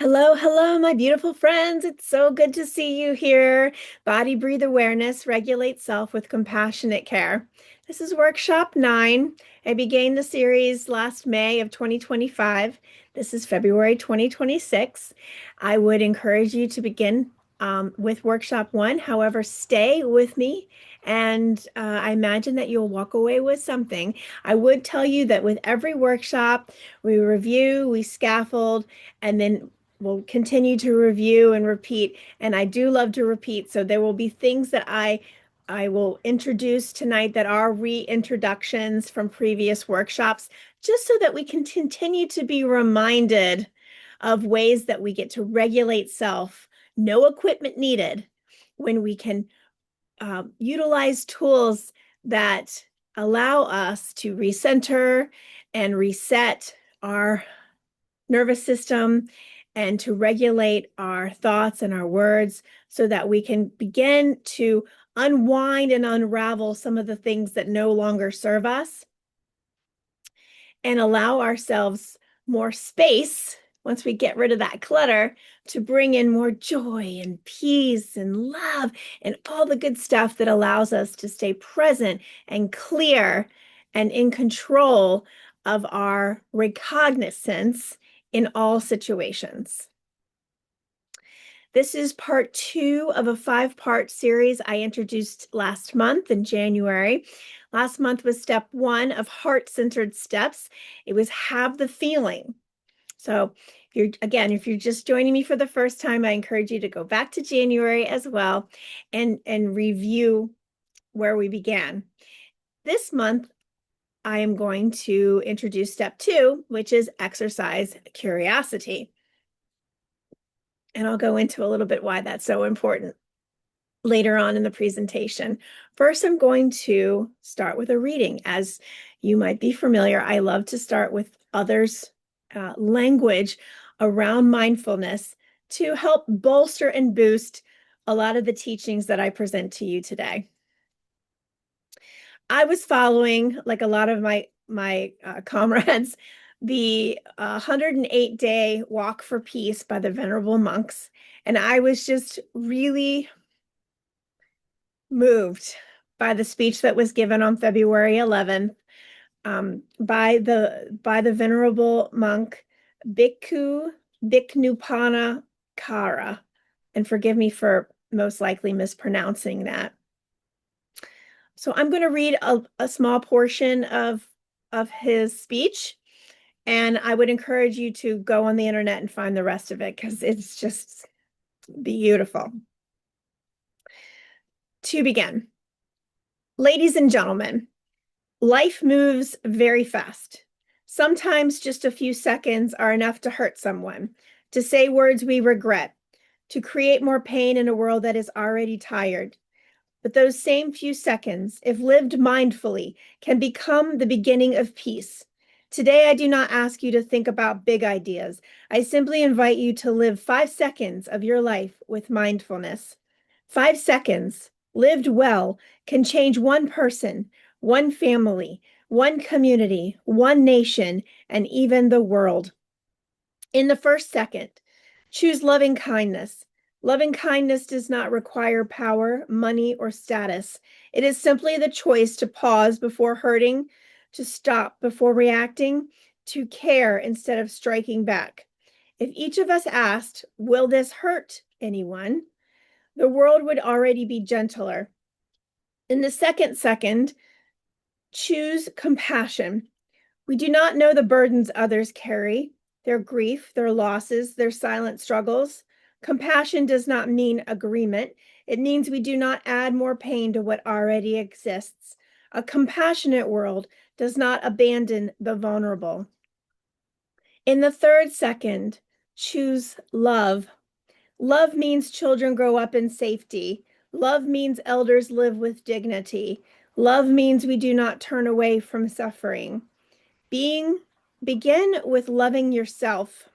Hello, hello, my beautiful friends. It's so good to see you here. Body breathe awareness, regulate self with compassionate care. This is workshop 9. I began the series last May of 2025. This is February 2026. I would encourage you to begin with workshop 1. However, stay with me and I imagine that you'll walk away with something. I would tell you that with every workshop, we review, we scaffold, and then we'll continue to review and repeat. And I do love to repeat. So there will be things that I will introduce tonight that are reintroductions from previous workshops, just so that we can continue to be reminded of ways that we get to regulate self, no equipment needed, when we can utilize tools that allow us to recenter and reset our nervous system and to regulate our thoughts and our words so that we can begin to unwind and unravel some of the things that no longer serve us and allow ourselves more space once we get rid of that clutter to bring in more joy and peace and love and all the good stuff that allows us to stay present and clear and in control of our recognizance in all situations. This is part 2 of a 5-part series I introduced last month in January. Last month was step 1 of heart-centered steps. It was have the feeling. So if you're just joining me for the first time, I encourage you to go back to January as well and review where we began. This month, I am going to introduce step 2, which is exercise curiosity. And I'll go into a little bit why that's so important later on in the presentation. First, I'm going to start with a reading. As you might be familiar, I love to start with others' language around mindfulness to help bolster and boost a lot of the teachings that I present to you today. I was following, like a lot of my comrades, the 108-day Walk for Peace by the Venerable Monks, and I was just really moved by the speech that was given on February 11th by the Venerable Monk Bhikkhu Bhiknupana Kara, and forgive me for most likely mispronouncing that. So I'm going to read a small portion of his speech, and I would encourage you to go on the internet and find the rest of it because it's just beautiful. To begin, ladies and gentlemen, life moves very fast. Sometimes just a few seconds are enough to hurt someone, to say words we regret, to create more pain in a world that is already tired. But those same few seconds, if lived mindfully, can become the beginning of peace. Today, I do not ask you to think about big ideas. I simply invite you to live 5 seconds of your life with mindfulness. 5 seconds, lived well, can change one person, one family, one community, one nation, and even the world. In the first second, choose loving kindness. Loving kindness does not require power, money, or status. It is simply the choice to pause before hurting, to stop before reacting, to care instead of striking back. If each of us asked, will this hurt anyone? The world would already be gentler. In the second, choose compassion. We do not know the burdens others carry, their grief, their losses, their silent struggles. Compassion does not mean agreement. It means we do not add more pain to what already exists. A compassionate world does not abandon the vulnerable. In the second, choose love. Love means children grow up in safety. Love means elders live with dignity. Love means we do not turn away from suffering. Begin with loving yourself.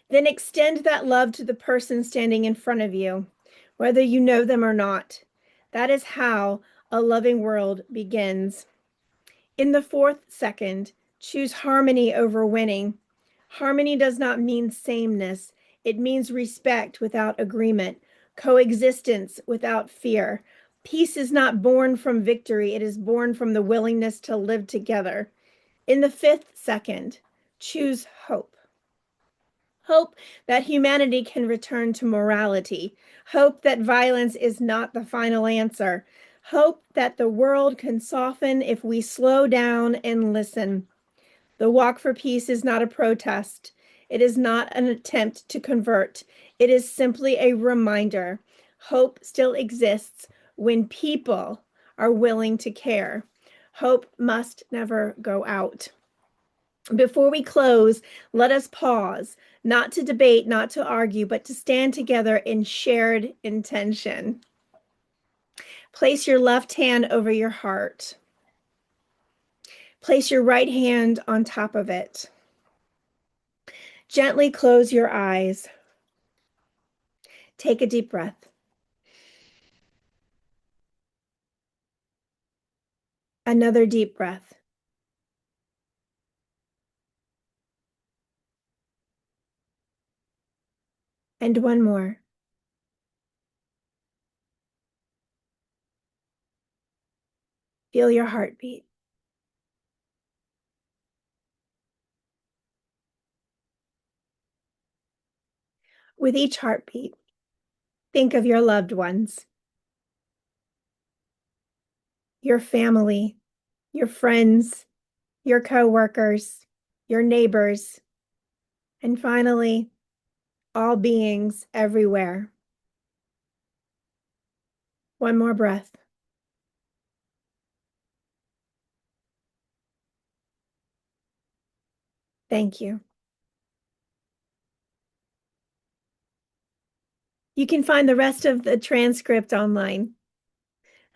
Then extend that love to the person standing in front of you, whether you know them or not. That is how a loving world begins. In the second, choose harmony over winning. Harmony does not mean sameness. It means respect without agreement, coexistence without fear. Peace is not born from victory, it is born from the willingness to live together. In the fifth second, choose hope. Hope that humanity can return to morality. Hope that violence is not the final answer. Hope that the world can soften if we slow down and listen. The Walk for Peace is not a protest. It is not an attempt to convert. It is simply a reminder. Hope still exists when people are willing to care. Hope must never go out. Before we close, let us pause, not to debate, not to argue, but to stand together in shared intention. Place your left hand over your heart. Place your right hand on top of it. Gently close your eyes. Take a deep breath. Another deep breath. And one more. Feel your heartbeat. With each heartbeat, think of your loved ones, your family, your friends, your coworkers, your neighbors, and finally, all beings everywhere. One more breath. Thank you. You can find the rest of the transcript online.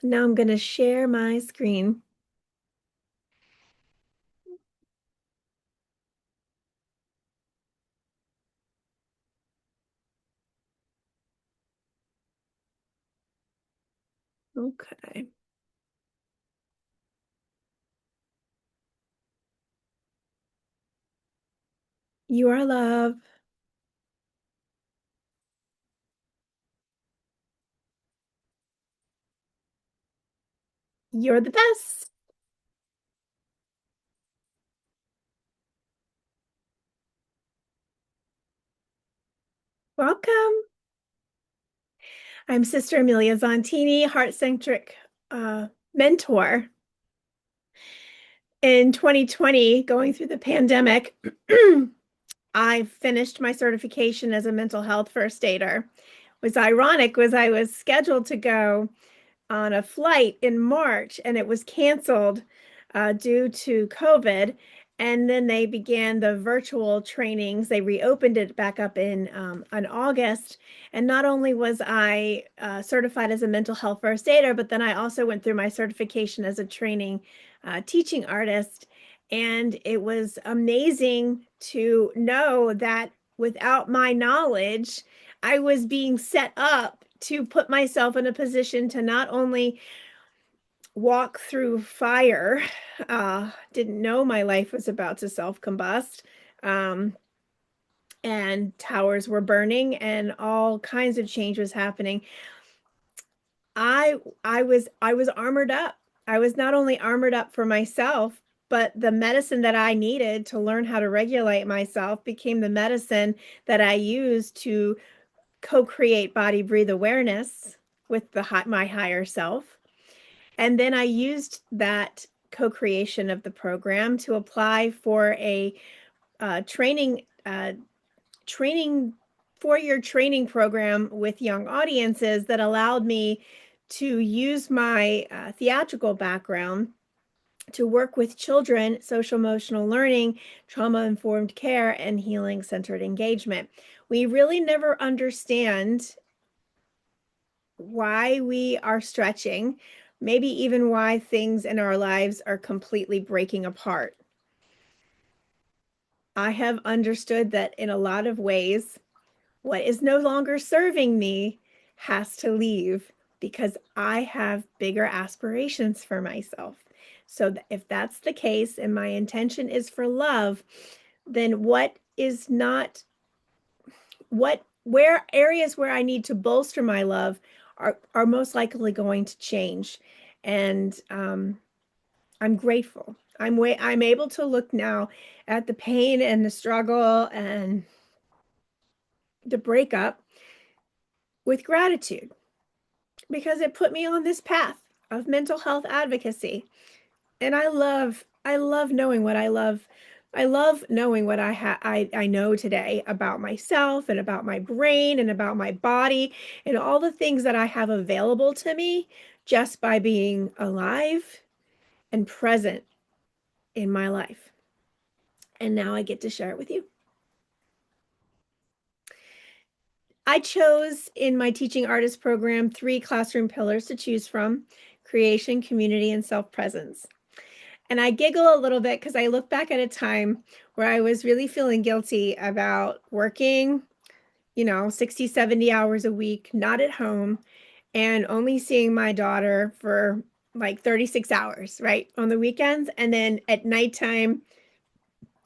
Now I'm going to share my screen. Okay. You are love. You're the best. Welcome. I'm Sister Amelia Zontini, heart-centric mentor. In 2020, going through the pandemic, I finished my certification as a mental health first aider. What's ironic was I was scheduled to go on a flight in March and it was canceled due to COVID. And then they began the virtual trainings. They reopened it back up in August. And not only was I certified as a mental health first aider, but then I also went through my certification as a training teaching artist. And it was amazing to know that without my knowledge, I was being set up to put myself in a position to not only walk through fire, didn't know my life was about to self-combust, and towers were burning and all kinds of change was happening. I was armored up. I was not only armored up for myself, but the medicine that I needed to learn how to regulate myself became the medicine that I used to co-create body breathe awareness with my higher self. And then I used that co-creation of the program to apply for a training 4-year training program with young audiences that allowed me to use my theatrical background to work with children, social emotional learning, trauma informed care, and healing centered engagement. We really never understand why we are stretching, maybe even why things in our lives are completely breaking apart. I have understood that in a lot of ways, what is no longer serving me has to leave because I have bigger aspirations for myself. So if that's the case and my intention is for love, then what is not where areas where I need to bolster my love are most likely going to change. And I'm grateful. I'm able to look now at the pain and the struggle and the breakup with gratitude because it put me on this path of mental health advocacy. And I love knowing what I love. I love knowing what I know today about myself and about my brain and about my body and all the things that I have available to me just by being alive and present in my life. And now I get to share it with you. I chose in my teaching artist program 3 classroom pillars to choose from: creation, community, and self-presence. And I giggle a little bit because I look back at a time where I was really feeling guilty about working, 60, 70 hours a week, not at home, and only seeing my daughter for like 36 hours, right? On the weekends. And then at nighttime,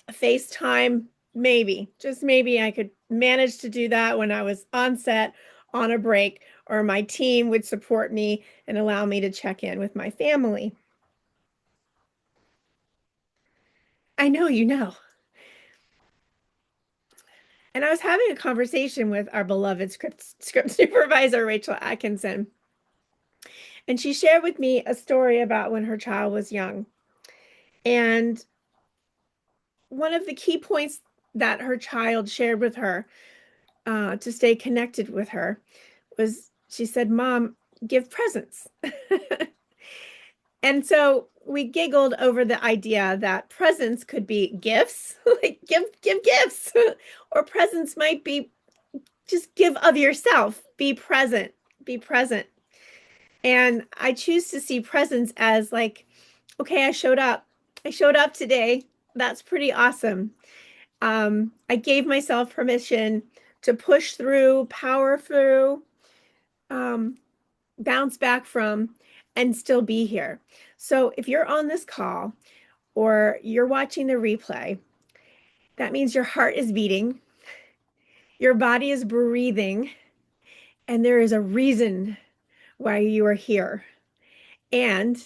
FaceTime, maybe, just maybe I could manage to do that when I was on set on a break, or my team would support me and allow me to check in with my family. I know you know. And I was having a conversation with our beloved script supervisor, Rachel Atkinson, and she shared with me a story about when her child was young. And one of the key points that her child shared with her to stay connected with her was she said, "Mom, give presents." And so we giggled over the idea that presents could be gifts, like give gifts, or presents might be just give of yourself, be present, be present. And I choose to see presence as like, okay, I showed up. I showed up today. That's pretty awesome. I gave myself permission to push through, power through, um, bounce back from, and still be here. So if you're on this call or you're watching the replay, that means your heart is beating, your body is breathing, and there is a reason why you are here. And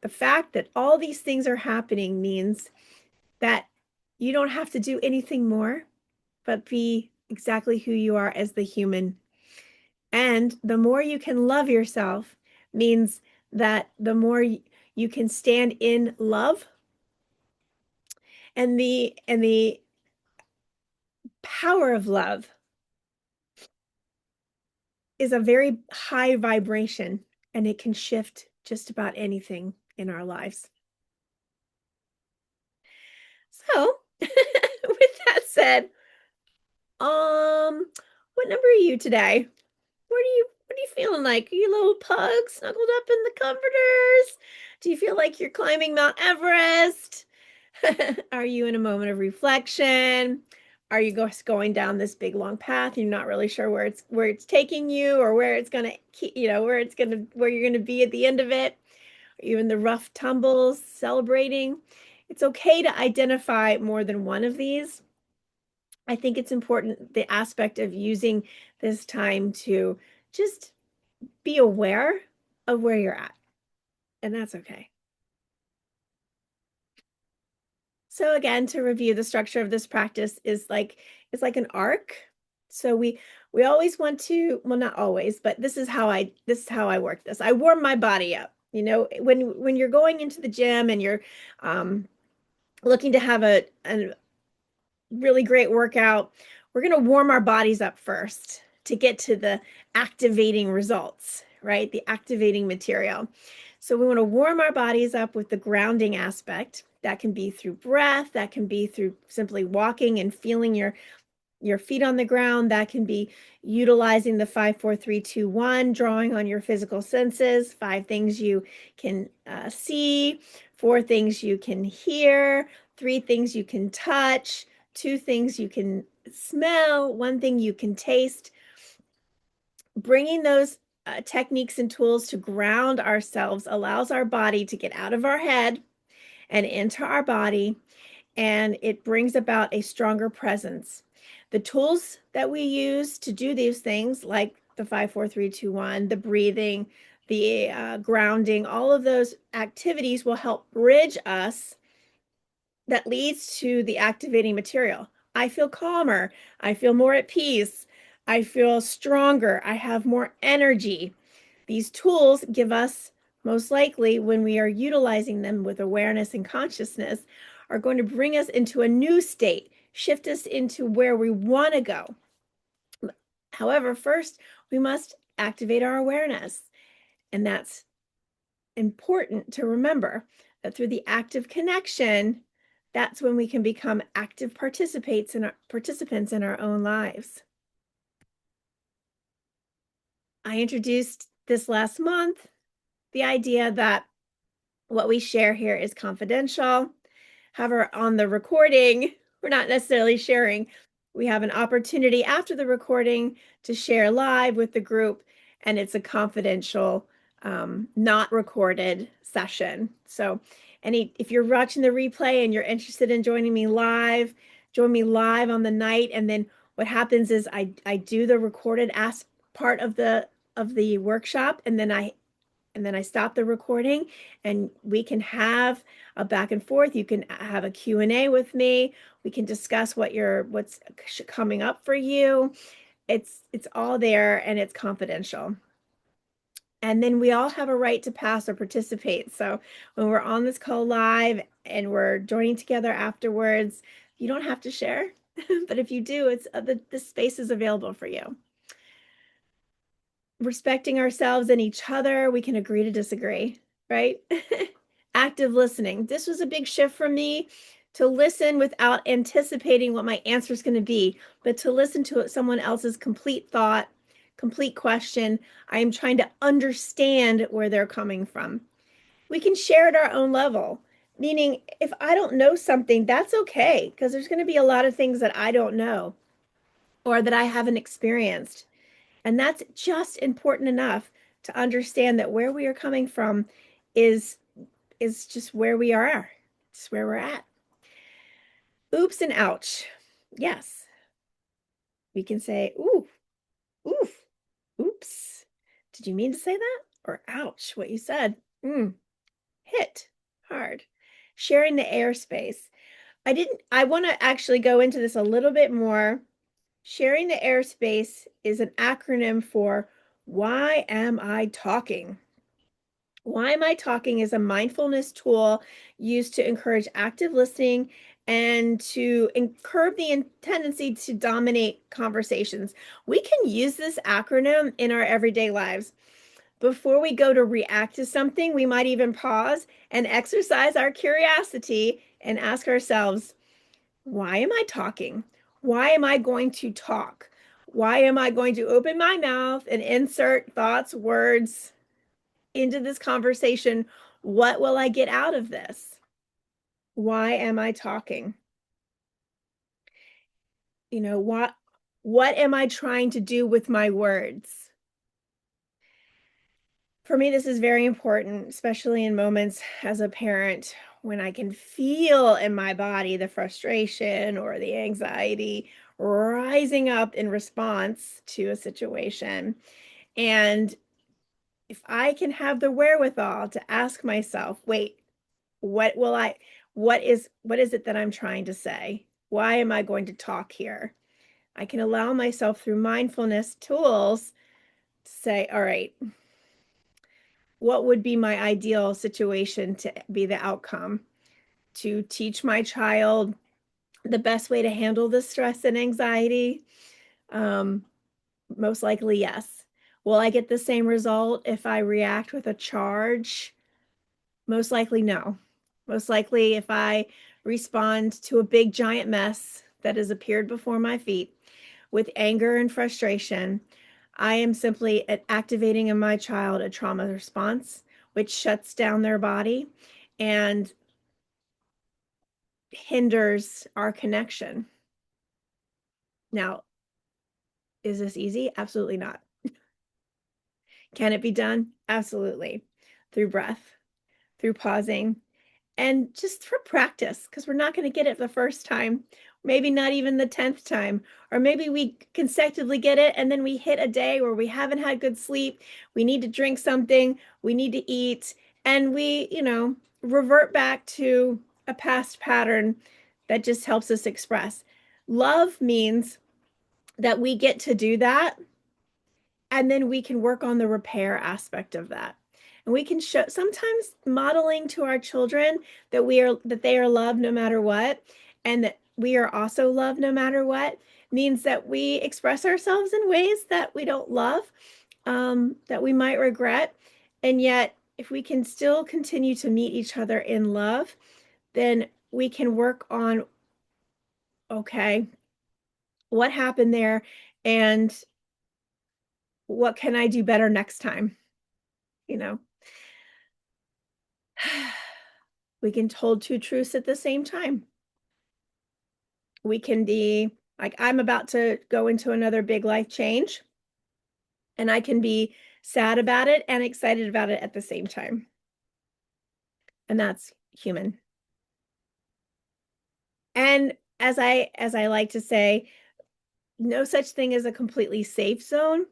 the fact that all these things are happening means that you don't have to do anything more but be exactly who you are as the human. And the more you can love yourself means that the more you can stand in love, and the power of love is a very high vibration, and it can shift just about anything in our lives. So, with that said, what number are you today? What are you feeling like? Are you a little pug snuggled up in the comforters? Do you feel like you're climbing Mount Everest? Are you in a moment of reflection? Are you going down this big long path? You're not really sure where it's taking you, or where it's gonna where you're gonna be at the end of it. Are you in the rough tumbles, celebrating? It's okay to identify more than one of these. I think it's important, the aspect of using this time to just be aware of where you're at, and that's okay. So again, to review, the structure of this practice is like it's like an arc. So we always want to, well, not always, but this is how I work this. I warm my body up. When you're going into the gym and you're looking to have a really great workout, we're going to warm our bodies up first to get to the activating results, right? The activating material. So we want to warm our bodies up with the grounding aspect. That can be through breath, that can be through simply walking and feeling your feet on the ground. That can be utilizing the 5, 4, 3, 2, 1, drawing on your physical senses. 5 things you can see, 4 things you can hear, 3 things you can touch, 2 things you can smell, 1 thing you can taste. Bringing those techniques and tools to ground ourselves allows our body to get out of our head and into our body and it brings about a stronger presence. The tools that we use to do these things, like the 5, 4, 3, 2, 1, the breathing, the grounding, all of those activities will help bridge us. That leads to the activating material. I feel calmer. I feel more at peace. I feel stronger. I have more energy. These tools give us, most likely, when we are utilizing them with awareness and consciousness, are going to bring us into a new state, shift us into where we want to go. However, first, we must activate our awareness. And that's important to remember that through the active connection, that's when we can become active participants in our own lives. I introduced this last month the idea that what we share here is confidential. However, on the recording, we're not necessarily sharing. We have an opportunity after the recording to share live with the group, and it's a confidential, not recorded session. So if you're watching the replay and you're interested in joining me live, join me live on the night. And then what happens is I do the recorded part of the workshop, and then I stop the recording, and we can have a back and forth. You can have a Q&A with me. We can discuss what's coming up for you. It's all there, and it's confidential. And then we all have a right to pass or participate. So when we're on this call live and we're joining together afterwards, you don't have to share, but if you do, it's the space is available for you. Respecting ourselves and each other, we can agree to disagree, right? Active listening. This was a big shift for me, to listen without anticipating what my answer is going to be, but to listen to someone else's complete thought, complete question. I am trying to understand where they're coming from. We can share at our own level, meaning if I don't know something, that's okay, because there's going to be a lot of things that I don't know or that I haven't experienced. And that's just important enough to understand that where we are coming from is just where we are. It's where we're at. Oops and ouch. Yes. We can say, ooh, oof, oops. Did you mean to say that? Or ouch, what you said. Hit hard. Sharing the airspace. I want to actually go into this a little bit more. Sharing the airspace is an acronym for why am I talking? Why Am I Talking is a mindfulness tool used to encourage active listening and to curb the tendency to dominate conversations. We can use this acronym in our everyday lives. Before we go to react to something, we might even pause and exercise our curiosity and ask ourselves, why am I talking? Why am I going to talk? Why am I going to open my mouth and insert thoughts, words into this conversation? What will I get out of this? Why am I talking? What am I trying to do with my words? For me, this is very important, especially in moments as a parent when I can feel in my body the frustration or the anxiety rising up in response to a situation. And if I can have the wherewithal to ask myself, wait, what will I, what is it that I'm trying to say? Why am I going to talk here? I can allow myself through mindfulness tools to say, all right, what would be my ideal situation to be the outcome? To teach my child the best way to handle the stress and anxiety? Most likely, yes. Will I get the same result if I react with a charge? Most likely, no. Most likely, if I respond to a big giant mess that has appeared before my feet with anger and frustration, I am simply activating in my child a trauma response, which shuts down their body and hinders our connection. Now, is this easy? Absolutely not. Can it be done? Absolutely. Through breath, through pausing, and just for practice, because we're not going to get it the first time, maybe not even the 10th time, or maybe we consecutively get it and then we hit a day where we haven't had good sleep, we need to drink something, we need to eat, and we, revert back to a past pattern that just helps us express. Love means that we get to do that, and then we can work on the repair aspect of that. And we can show, sometimes modeling to our children that they are loved no matter what, and that we are also loved no matter what, means that we express ourselves in ways that we don't love, that we might regret. And yet, if we can still continue to meet each other in love, then we can work on, okay, what happened there, and what can I do better next time? You know, we can hold two truths at the same time. We can be like, I'm about to go into another big life change, and I can be sad about it and excited about it at the same time. And that's human. And as I like to say, no such thing as a completely safe zone,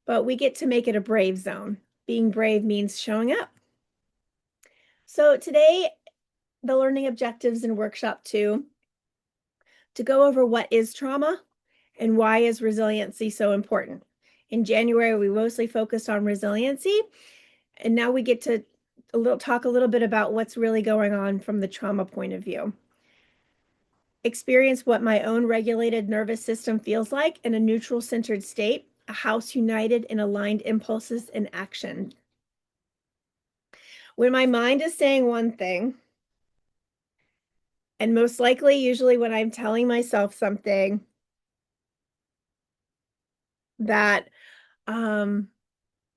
but we get to make it a brave zone. Being brave means showing up. So today, the learning objectives in workshop 2, to go over what is trauma and why is resiliency so important. In January, we mostly focused on resiliency, and now we get to talk a little bit about what's really going on from the trauma point of view. Experience what my own regulated nervous system feels like in a neutral centered state, a house united in aligned impulses and action. When my mind is saying one thing, and most likely, usually when I'm telling myself something that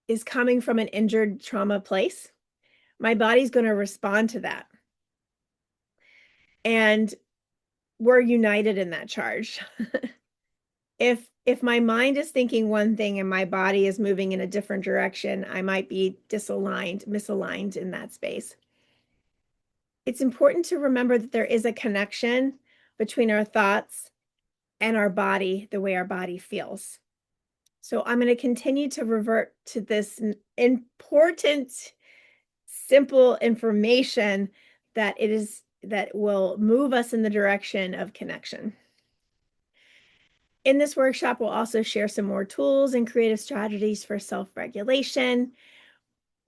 is coming from an injured trauma place, my body's going to respond to that. And we're united in that charge. If my mind is thinking one thing and my body is moving in a different direction, I might be misaligned in that space. It's important to remember that there is a connection between our thoughts and our body, the way our body feels. So I'm going to continue to revert to this important, simple information that will move us in the direction of connection. In this workshop, we'll also share some more tools and creative strategies for self-regulation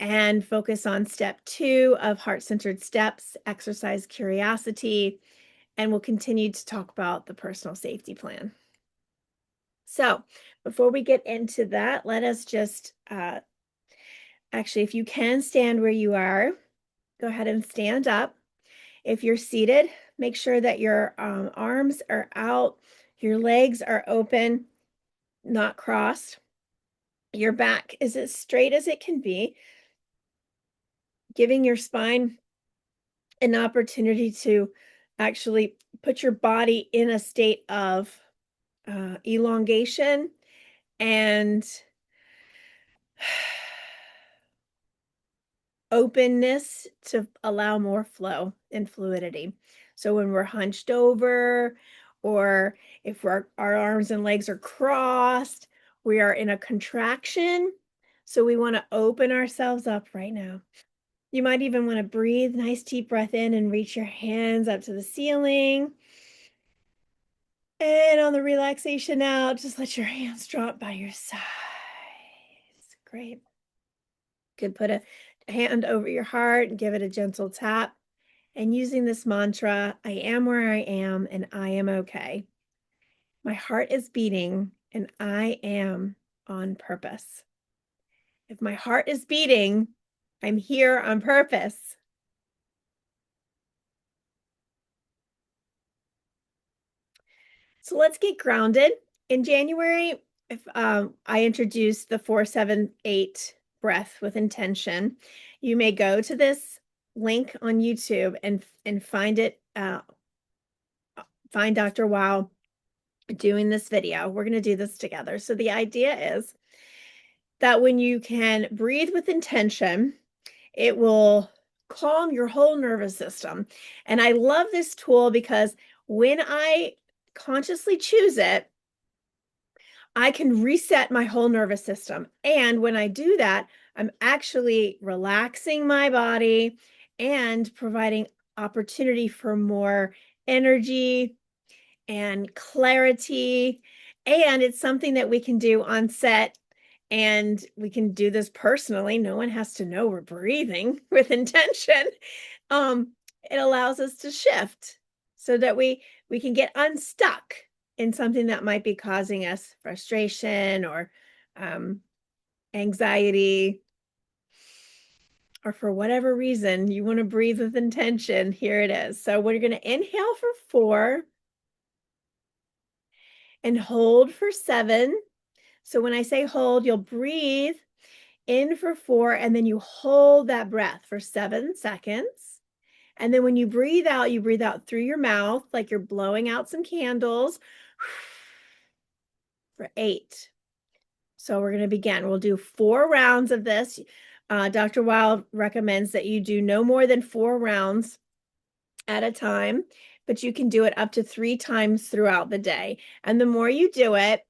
and focus on step 2 of heart-centered steps, exercise curiosity, and we'll continue to talk about the personal safety plan. So before we get into that, let us just, actually, if you can stand where you are, go ahead and stand up. If you're seated, make sure that your arms are out, your legs are open, not crossed. Your back is as straight as it can be, giving your spine an opportunity to actually put your body in a state of elongation and openness to allow more flow and fluidity. So when we're hunched over, or if our arms and legs are crossed, we are in a contraction. So we want to open ourselves up right now. You might even want to breathe, nice deep breath in and reach your hands up to the ceiling. And on the relaxation out, just let your hands drop by your sides. Great. Could put a hand over your heart and give it a gentle tap. And using this mantra, I am where I am and I am okay. My heart is beating and I am on purpose. If my heart is beating, I'm here on purpose. So let's get grounded. In January, if I introduced the 4-7-8 breath with intention, you may go to this link on YouTube and find it. Find Dr. Wow doing this video. We're going to do this together. So the idea is that when you can breathe with intention, it will calm your whole nervous system. And I love this tool because when I consciously choose it, I can reset my whole nervous system. And when I do that, I'm actually relaxing my body and providing opportunity for more energy and clarity. And it's something that we can do on set, and we can do this personally. No one has to know we're breathing with intention. Um, it allows us to shift so that we can get unstuck in something that might be causing us frustration or um, anxiety, or for whatever reason you want to breathe with intention. Here it is. So we're going to inhale for 4 and hold for 7. So when I say hold, you'll breathe in for 4, and then you hold that breath for 7 seconds. And then when you breathe out through your mouth, like you're blowing out some candles for 8. So we're going to begin. We'll do 4 rounds of this. Dr. Wild recommends that you do no more than 4 rounds at a time, but you can do it up to 3 times throughout the day. And the more you do it,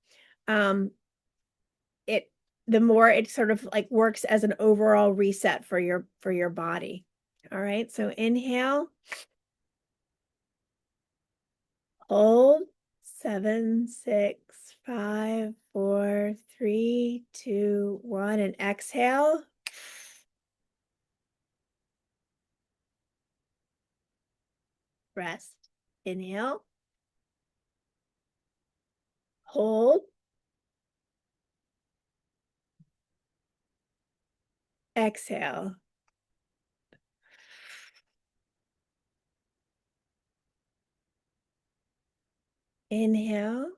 it the more it sort of like works as an overall reset for your body. All right, so inhale, hold, 7, 6, 5, 4, 3, 2, 1, and exhale. Rest. Inhale, hold, exhale. Inhale,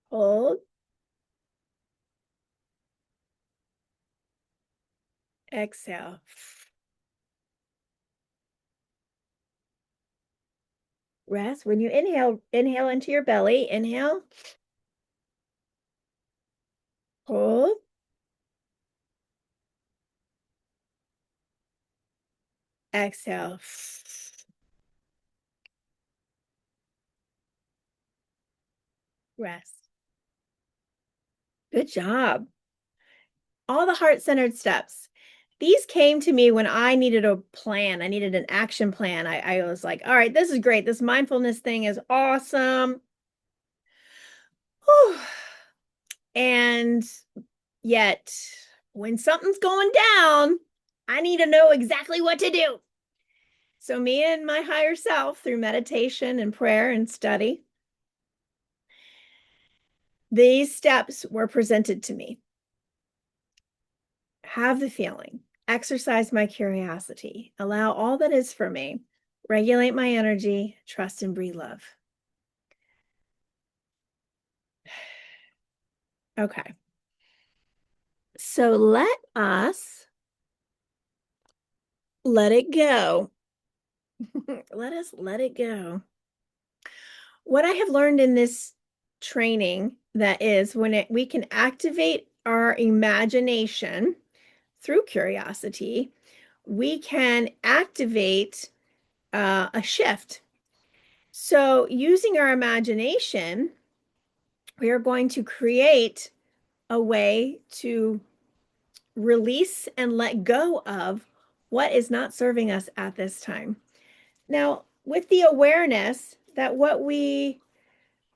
hold, exhale. Rest. When you inhale into your belly. Inhale, hold, exhale. Rest. Good job. All the heart-centered steps. These came to me when I needed a plan. I needed an action plan. I was like, all right, this is great. This mindfulness thing is awesome. Whew. And yet, when something's going down, I need to know exactly what to do. So, me and my higher self, through meditation and prayer and study, these steps were presented to me. Have the feeling, exercise my curiosity, allow all that is for me, regulate my energy, trust and breathe love. Okay. So let us let it go. Let us let it go. What I have learned in this training, that is when we can activate our imagination through curiosity, we can activate a shift. So using our imagination, we are going to create a way to release and let go of what is not serving us at this time. Now, with the awareness that what we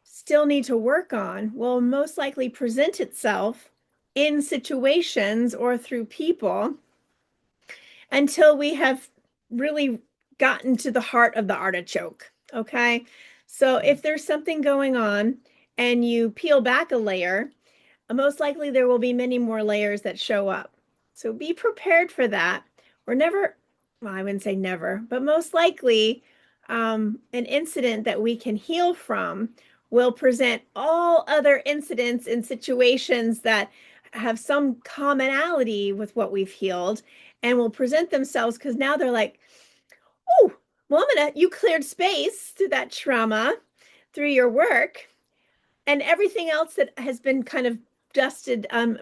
still need to work on will most likely present itself in situations or through people until we have really gotten to the heart of the artichoke. Okay. So if there's something going on and you peel back a layer, most likely there will be many more layers that show up. So be prepared for that. We're never, well, I wouldn't say never, but most likely an incident that we can heal from will present all other incidents and situations that have some commonality with what we've healed, and will present themselves because now they're like, oh, well, you cleared space through that trauma, through your work, and everything else that has been kind of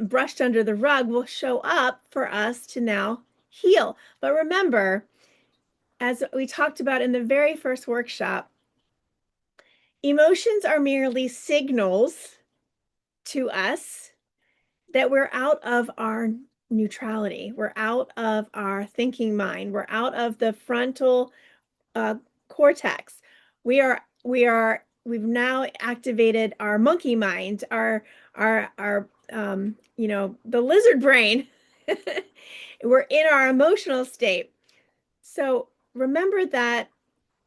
brushed under the rug will show up for us to now heal. But remember, as we talked about in the very first workshop, emotions are merely signals to us that we're out of our neutrality. We're out of our thinking mind. We're out of the frontal uh, cortex. We've now activated our monkey mind, the lizard brain. We're in our emotional state. So remember that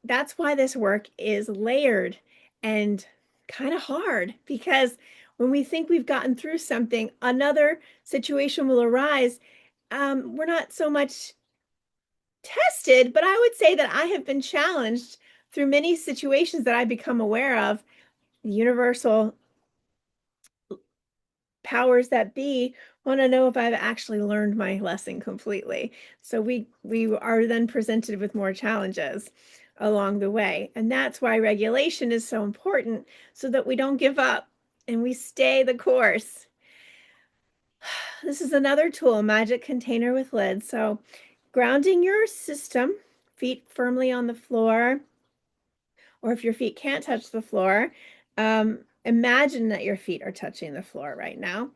that's why this work is layered and kind of hard, because when we think we've gotten through something, another situation will arise. We're not so much tested, but I would say that I have been challenged through many situations that I become aware of. The universal powers that be want to know if I've actually learned my lesson completely. So we are then presented with more challenges along the way. And that's why regulation is so important, so that we don't give up and we stay the course. This is another tool, magic container with lid. So grounding your system, feet firmly on the floor, or if your feet can't touch the floor, imagine that your feet are touching the floor right now.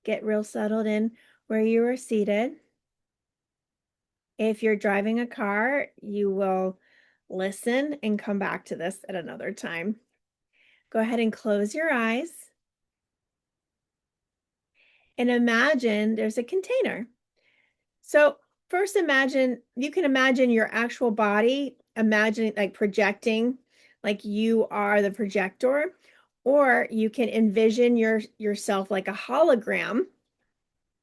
Get real settled in where you are seated. If you're driving a car, you will listen and come back to this at another time. Go ahead and close your eyes and imagine there's a container. So first you can imagine your actual body, imagine like projecting, like you are the projector, or you can envision yourself like a hologram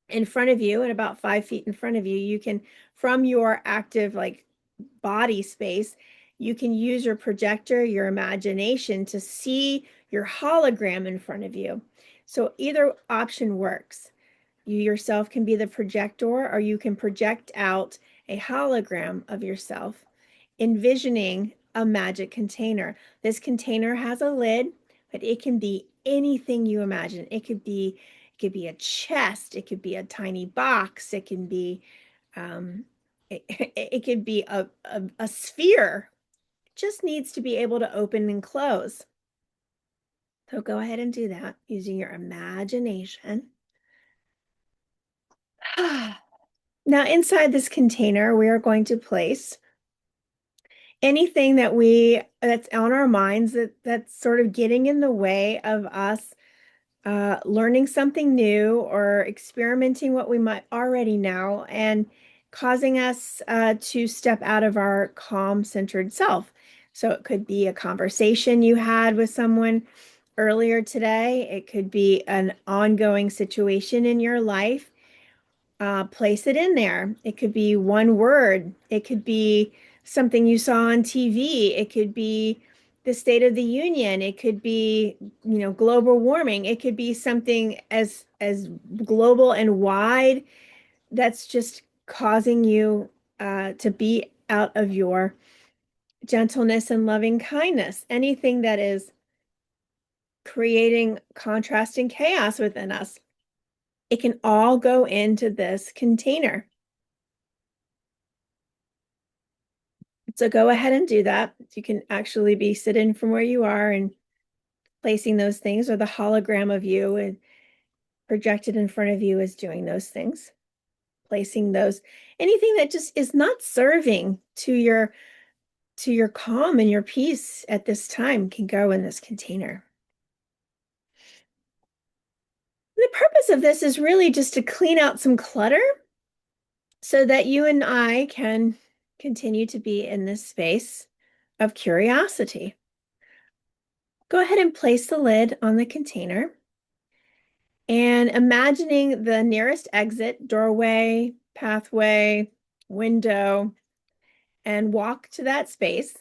in front of you, and about 5 feet in front of you. You can, from your active like body space, you can use your projector, your imagination to see your hologram in front of you. So either option works. You yourself can be the projector, or you can project out a hologram of yourself, envisioning a magic container. This container has a lid, but it can be anything you imagine. It could be a chest, it could be a tiny box, it can be it could be a sphere. It just needs to be able to open and close. So go ahead and do that using your imagination. Now, inside this container, we are going to place anything that's on our minds that's sort of getting in the way of us learning something new or experimenting what we might already know, and causing us to step out of our calm, centered self. So it could be a conversation you had with someone earlier today. It could be an ongoing situation in your life. Place it in there. It could be one word. It could be something you saw on TV. It could be the State of the Union. It could be, global warming. It could be something as global and wide that's just causing you to be out of your gentleness and loving kindness. Anything that is creating contrast and chaos within us. It can all go into this container. So go ahead and do that. You can actually be sitting from where you are and placing those things, or the hologram of you and projected in front of you is doing those things. Placing those, anything that just is not serving to your calm and your peace at this time can go in this container. The purpose of this is really just to clean out some clutter so that you and I can continue to be in this space of curiosity. Go ahead and place the lid on the container and imagining the nearest exit, doorway, pathway, window, and walk to that space,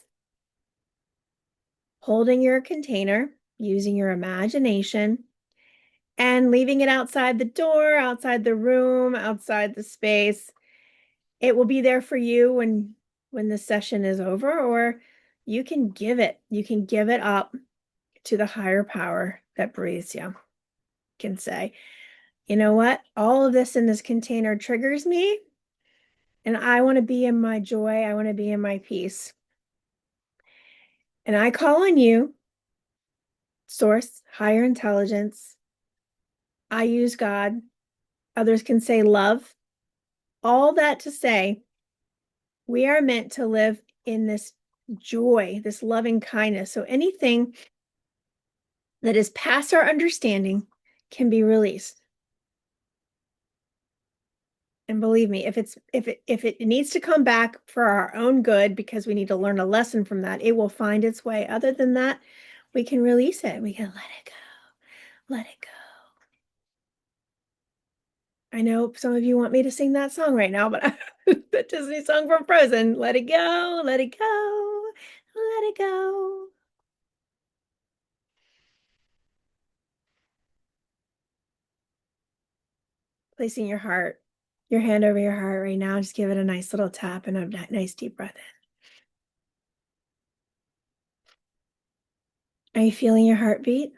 holding your container, using your imagination, and leaving it outside the door, outside the room, outside the space. It will be there for you when the session is over, or you can give it up to the higher power that breathes, yeah, can say, you know what? All of this in this container triggers me, and I want to be in my joy. I want to be in my peace. And I call on you, source, higher intelligence. I use God. Others can say love. All that to say, we are meant to live in this joy, this loving kindness. So anything that is past our understanding can be released. And believe me, if it needs to come back for our own good because we need to learn a lesson from that, it will find its way. Other than that, we can release it. We can let it go. Let it go. I know some of you want me to sing that song right now, but the Disney song from Frozen, let it go, let it go, let it go. Placing your heart, your hand over your heart right now. Just give it a nice little tap and a nice deep breath in. Are you feeling your heartbeat?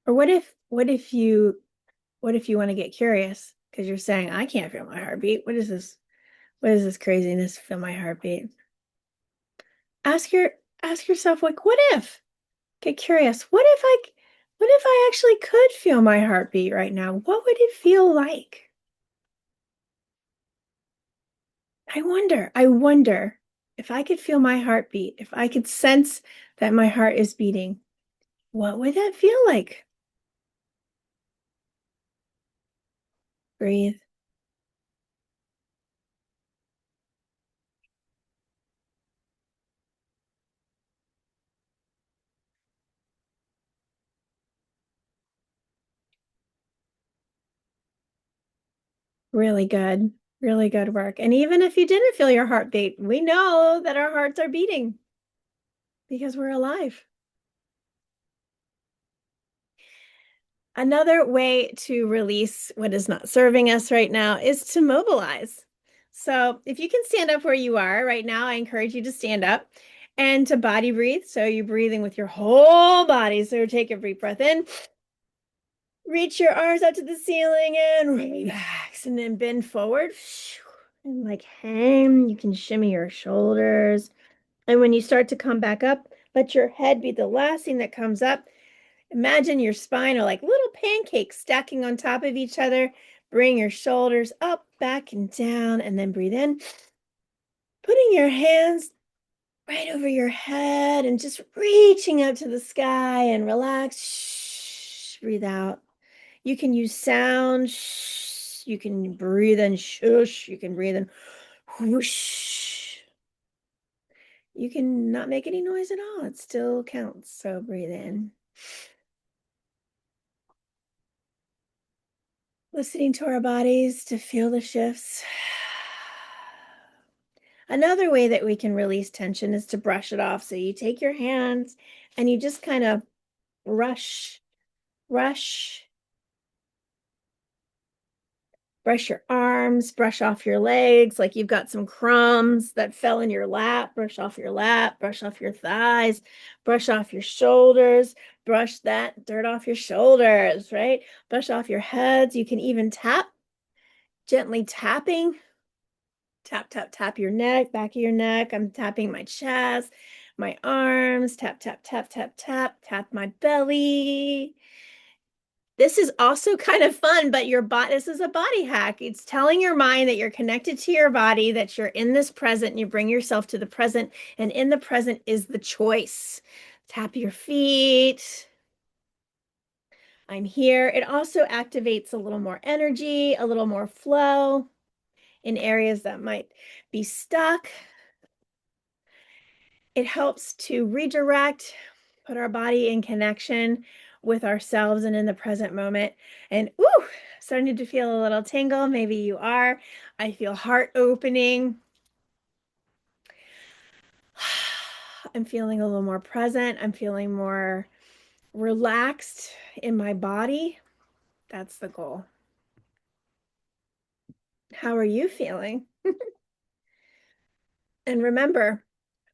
Or what if you want to get curious? Because you're saying, I can't feel my heartbeat. What is this? What is this craziness? Feel my heartbeat. Ask your ask yourself, like, what if? Get curious. What if I actually could feel my heartbeat right now? What would it feel like? I wonder if I could feel my heartbeat, if I could sense that my heart is beating, what would that feel like? Breathe. Really good. Really good work. And even if you didn't feel your heartbeat, we know that our hearts are beating because we're alive. Another way to release what is not serving us right now is to mobilize. So if you can stand up where you are right now, I encourage you to stand up and to body breathe. So you're breathing with your whole body. So take a deep breath in, reach your arms out to the ceiling and relax, and then bend forward and like hang. You can shimmy your shoulders. And when you start to come back up, let your head be the last thing that comes up. Imagine your spine are like little pancakes stacking on top of each other. Bring your shoulders up, back, and down, and then breathe in. Putting your hands right over your head and just reaching up to the sky and relax. Shh, breathe out. You can use sound. Shh. You can breathe in. Shush. You can breathe in. Whoosh. You can not make any noise at all. It still counts. So breathe in. Listening to our bodies to feel the shifts. Another way that we can release tension is to brush it off. So you take your hands and you just kind of brush, brush, brush your arms, brush off your legs, like you've got some crumbs that fell in your lap. Brush off your lap, brush off your thighs, brush off your shoulders, brush that dirt off your shoulders, right? Brush off your heads. You can even tap, gently tapping. Tap, tap, tap your neck, back of your neck. I'm tapping my chest, my arms, tap, tap, tap, tap, tap, tap my belly. This is also kind of fun, but this is a body hack. It's telling your mind that you're connected to your body, that you're in this present, and you bring yourself to the present, and in the present is the choice. Tap your feet. I'm here. It also activates a little more energy, a little more flow in areas that might be stuck. It helps to redirect, put our body in connection with ourselves and in the present moment. And ooh, starting to feel a little tingle. Maybe you are. I feel heart opening. I'm feeling a little more present. I'm feeling more relaxed in my body. That's the goal. How are you feeling? And remember,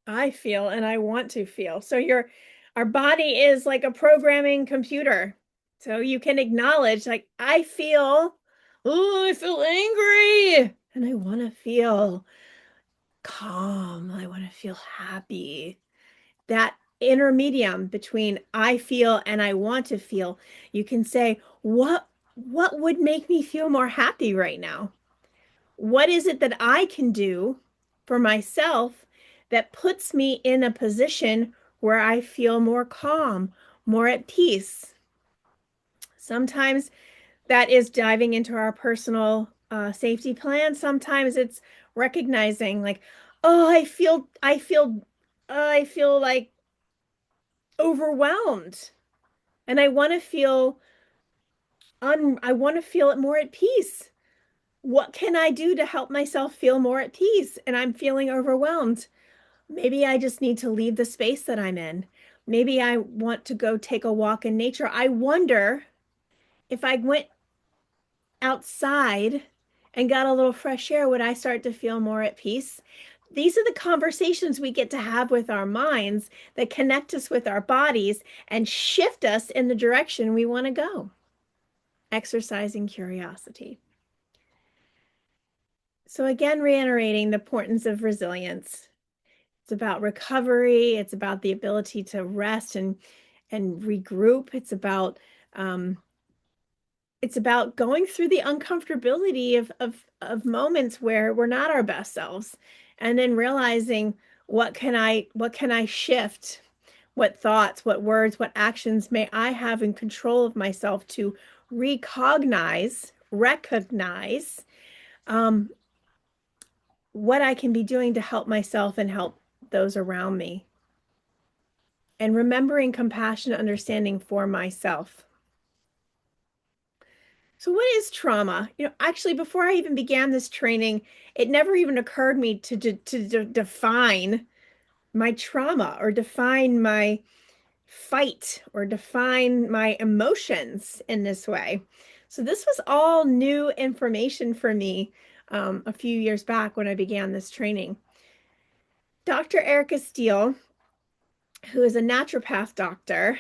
I feel and I want to feel. So Our body is like a programming computer. So you can acknowledge, like, I feel angry and I want to feel calm. I want to feel happy. That intermedium between I feel and I want to feel, you can say, what would make me feel more happy right now? What is it that I can do for myself that puts me in a position where I feel more calm, more at peace? Sometimes that is diving into our personal safety plan. Sometimes it's recognizing like, oh, I feel like overwhelmed and I want to feel it more at peace. What can I do to help myself feel more at peace? And I'm feeling overwhelmed. Maybe I just need to leave the space that I'm in. Maybe I want to go take a walk in nature. I wonder if I went outside and got a little fresh air, would I start to feel more at peace? These are the conversations we get to have with our minds that connect us with our bodies and shift us in the direction we want to go. Exercising curiosity. So, again, reiterating the importance of resilience. It's about recovery. It's about the ability to rest and regroup. Um, it's about going through the uncomfortability of moments where we're not our best selves, and then realizing what can I shift? What thoughts, what words, what actions may I have in control of myself to recognize um, what I can be doing to help myself and help those around me. And remembering compassion, understanding for myself. So, what is trauma? Actually, before I even began this training, it never even occurred me to define my trauma or define my fight or define my emotions in this way. So, this was all new information for me a few years back when I began this training. Dr. Erica Steele, who is a naturopath doctor,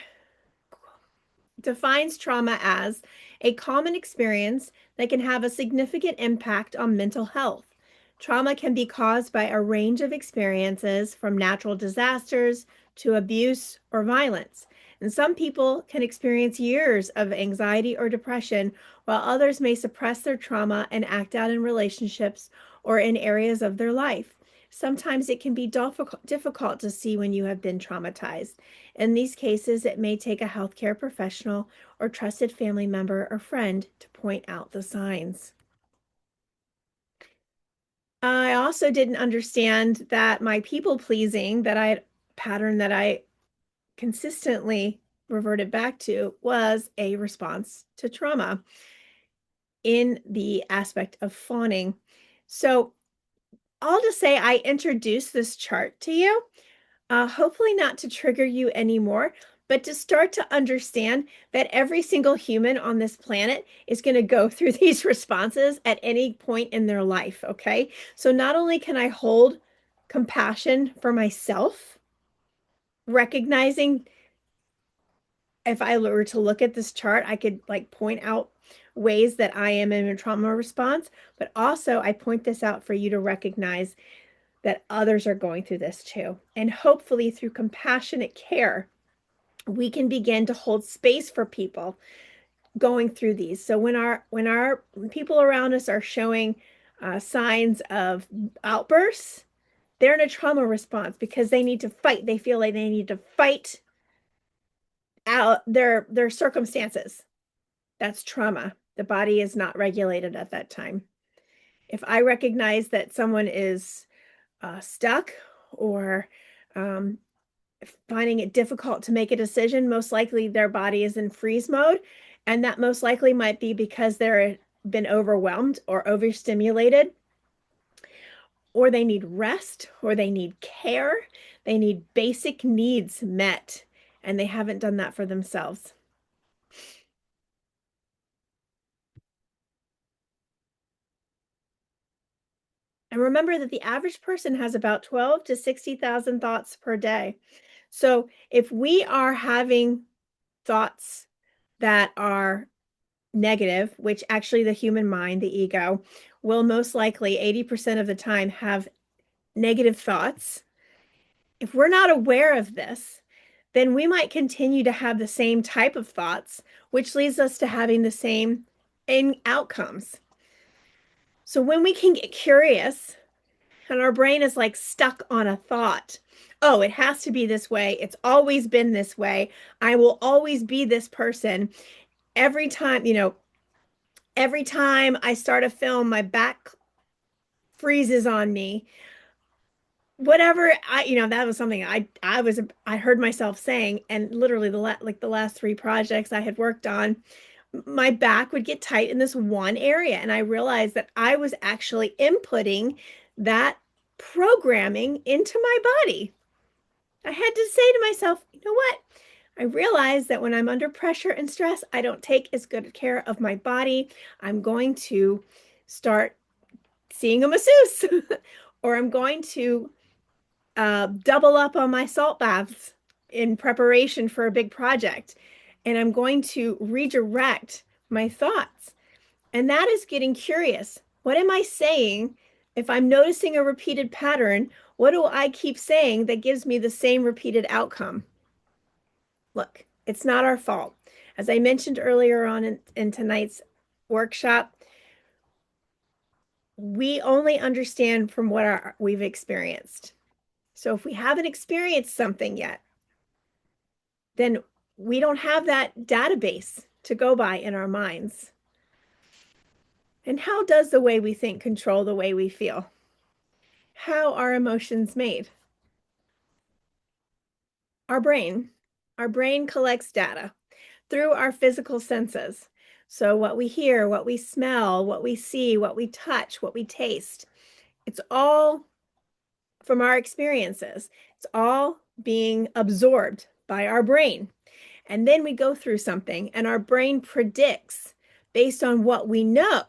defines trauma as a common experience that can have a significant impact on mental health. Trauma can be caused by a range of experiences, from natural disasters to abuse or violence. And some people can experience years of anxiety or depression, while others may suppress their trauma and act out in relationships or in areas of their life. Sometimes it can be difficult to see when you have been traumatized. In these cases, it may take a healthcare professional or trusted family member or friend to point out the signs. I also didn't understand that my people pleasing pattern that I consistently reverted back to was a response to trauma in the aspect of fawning. So, all to say, I introduced this chart to you, hopefully not to trigger you anymore, but to start to understand that every single human on this planet is going to go through these responses at any point in their life. Okay. So not only can I hold compassion for myself, recognizing if I were to look at this chart, I could like point out ways that I am in a trauma response, but also I point this out for you to recognize that others are going through this too. And hopefully, through compassionate care, we can begin to hold space for people going through these. So when people around us are showing signs of outbursts, they're in a trauma response because they need to fight. They feel like they need to fight out their circumstances. That's trauma. The body is not regulated at that time. If I recognize that someone is stuck or um, finding it difficult to make a decision, most likely their body is in freeze mode. And that most likely might be because they're been overwhelmed or overstimulated, or they need rest, or they need care. They need basic needs met, and they haven't done that for themselves. And remember that the average person has about 12 to 60,000 thoughts per day. So if we are having thoughts that are negative, which actually the human mind, the ego, will most likely 80% of the time have negative thoughts. If we're not aware of this, then we might continue to have the same type of thoughts, which leads us to having the same outcomes. So when we can get curious and our brain is like stuck on a thought, oh, it has to be this way. It's always been this way. I will always be this person. Every time, every time I start a film, my back freezes on me. Whatever that was something I heard myself saying, and literally the last three projects I had worked on, my back would get tight in this one area, and I realized that I was actually inputting that programming into my body. I had to say to myself, you know what? I realize that when I'm under pressure and stress, I don't take as good care of my body. I'm going to start seeing a masseuse, or I'm going to double up on my salt baths in preparation for a big project. And I'm going to redirect my thoughts. And that is getting curious. What am I saying? If I'm noticing a repeated pattern, what do I keep saying that gives me the same repeated outcome? Look, it's not our fault. As I mentioned earlier on in tonight's workshop, we only understand from what we've experienced. So if we haven't experienced something yet, then we don't have that database to go by in our minds. And how does the way we think control the way we feel? How are emotions made? Our brain. Our brain collects data through our physical senses. So what we hear, what we smell, what we see, what we touch, what we taste, it's all from our experiences. It's all being absorbed by our brain. And then we go through something and our brain predicts based on what we know.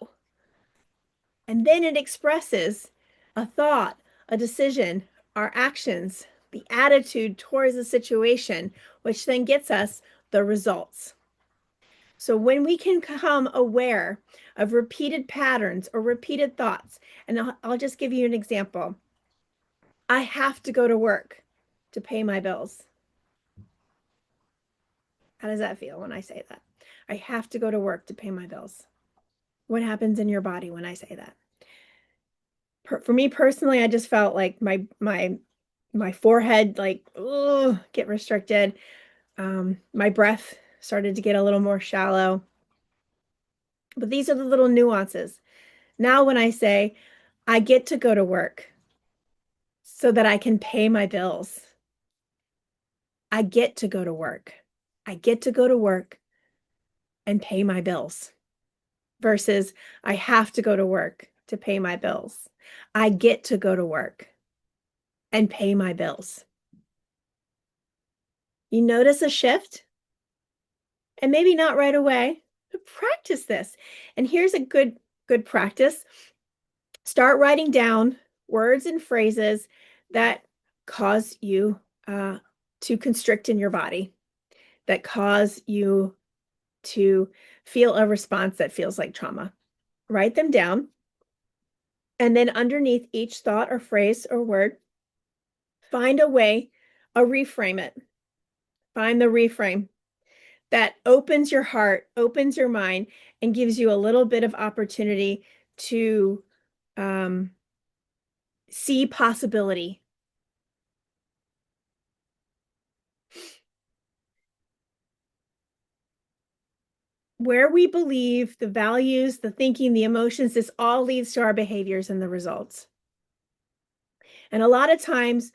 And then it expresses a thought, a decision, our actions, the attitude towards the situation, which then gets us the results. So when we can become aware of repeated patterns or repeated thoughts, and I'll just give you an example. I have to go to work to pay my bills. How does that feel when I say that? I have to go to work to pay my bills. What happens in your body when I say that? For me personally, I just felt like my forehead like get restricted. My breath started to get a little more shallow. But these are the little nuances. Now when I say I get to go to work so that I can pay my bills, I get to go to work. I get to go to work and pay my bills versus I have to go to work to pay my bills. I get to go to work and pay my bills. You notice a shift? And maybe not right away, but practice this. And here's a good practice. Start writing down words and phrases that cause you to constrict in your body, that cause you to feel a response that feels like trauma. Write them down. And then underneath each thought or phrase or word, find a way, reframe it. Find the reframe that opens your heart, opens your mind, and gives you a little bit of opportunity to see possibility. Where we believe, the values, the thinking, the emotions, this all leads to our behaviors and the results. And a lot of times,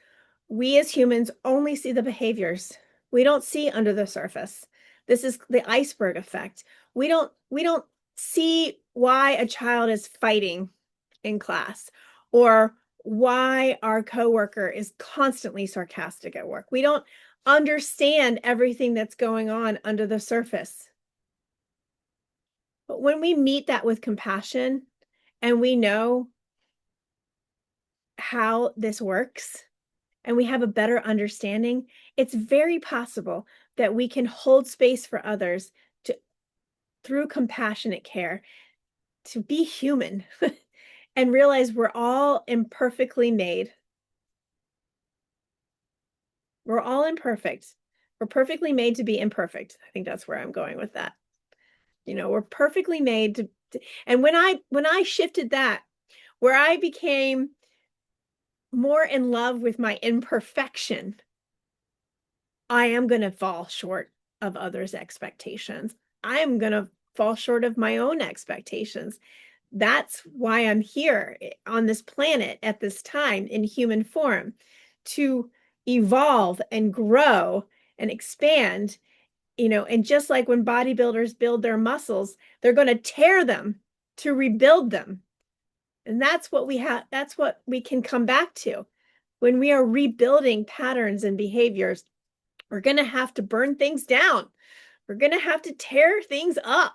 we as humans only see the behaviors. We don't see under the surface. This is the iceberg effect. We don't see why a child is fighting in class or why our coworker is constantly sarcastic at work. We don't understand everything that's going on under the surface. But when we meet that with compassion and we know how this works and we have a better understanding, it's very possible that we can hold space for others to through compassionate care to be human and realize we're all imperfectly made. We're all imperfect. We're perfectly made to be imperfect. I think that's where I'm going with that. We're perfectly made and when I shifted that, where I became more in love with my imperfection, I am going to fall short of others' expectations. I am going to fall short of my own expectations. That's why I'm here on this planet at this time in human form, to evolve and grow and expand, and just like when bodybuilders build their muscles, they're going to tear them to rebuild them. And that's what we can come back to. When we are rebuilding patterns and behaviors, we're going to have to burn things down. We're going to have to tear things up.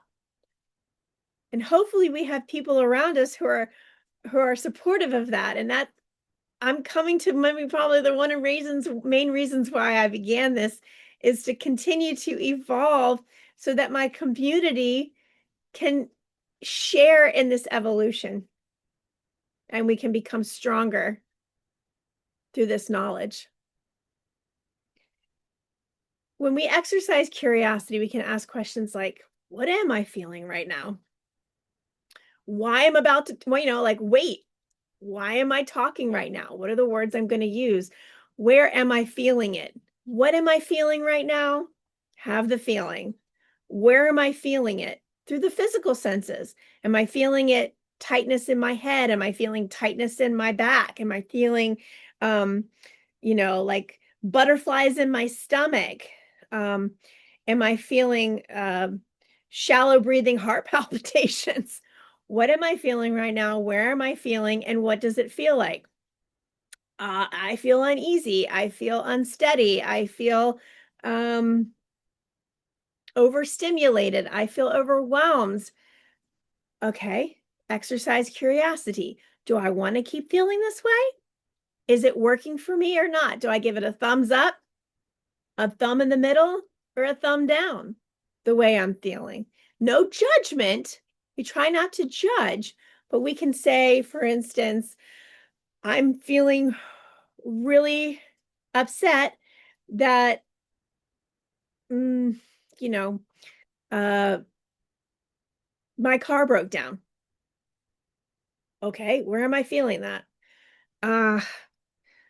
And hopefully we have people around us who are supportive of that. And that I'm coming to maybe probably the main reasons why I began this is to continue to evolve so that my community can share in this evolution and we can become stronger through this knowledge. When we exercise curiosity, we can ask questions like, what am I feeling right now? Why am I about to, wait, why am I talking right now? What are the words I'm going to use? Where am I feeling it? What am I feeling right now? Have the feeling. Where am I feeling it? Through the physical senses. Am I feeling it tightness in my head? Am I feeling tightness in my back? Am I feeling, like butterflies in my stomach? Am I feeling shallow breathing heart palpitations? What am I feeling right now? Where am I feeling? And what does it feel like? I feel uneasy. I feel unsteady. I feel overstimulated. I feel overwhelmed. Okay, exercise curiosity. Do I want to keep feeling this way? Is it working for me or not? Do I give it a thumbs up, a thumb in the middle, or a thumb down? The way I'm feeling. No judgment. We try not to judge, but we can say, for instance, I'm feeling really upset that, mm, you know, uh, my car broke down. Okay, where am I feeling that? Uh,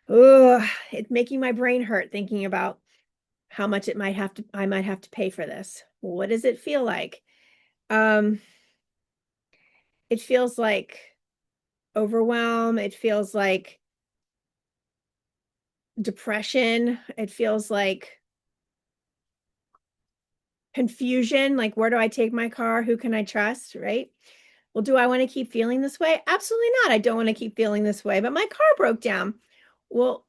it's making my brain hurt thinking about how much I might have to pay for this. What does it feel like? Um, it feels like overwhelm. It feels like depression. It feels like confusion. Like, where do I take my car? Who can I trust? Right? Well, do I want to keep feeling this way? Absolutely not. I don't want to keep feeling this way, but my car broke down. Well,